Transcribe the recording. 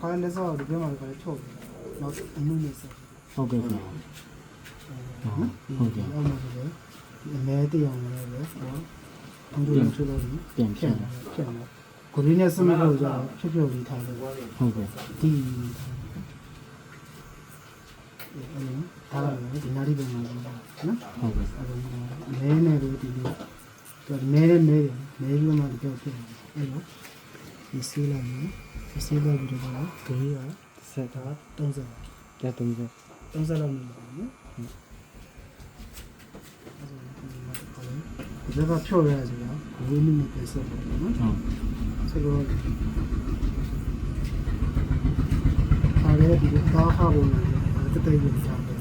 ခါလည်းဆောက်ဒီဘက်မှာလည်းချုပ်နောက်အမှုနဲ့ဆက် ဟုတ်ကဲ့ဗျာဟုတ်ကဲ့ အောက်မှာဆိုလည်းဒီအမဲတရောင်လည်းပဲဟောဘုံတို့ချုပ်လို့ပြန်ဖြတ်ကိုရင်းနဲ့စမလို့ကြာဖြတ်လေးထားလို့ ဟုတ်ကဲ့ ဒီဒါလည်းဒီနာရီပုံမှာနော် ဟုတ်ကဲ့ မဲနဲ့လို့ဒီလိုသူမဲပြီးမှဒီတော့ဖြစ်တယ်အဲ့တော့ဒီဆေးလိုက်မယ်ဒီဆေးလိုက်ပြီးတော့ဂေးရစက်တာ30 လက်30 30လောက်နေပါနော်ဒီကဖြောရရစီတော့ဝင်းမိမိပဲဆက်တယ်နော် ဟုတ် ဆိုတော့အားရဒီတော့ခါပုံနဲ့တက်တက်ရထားတယ်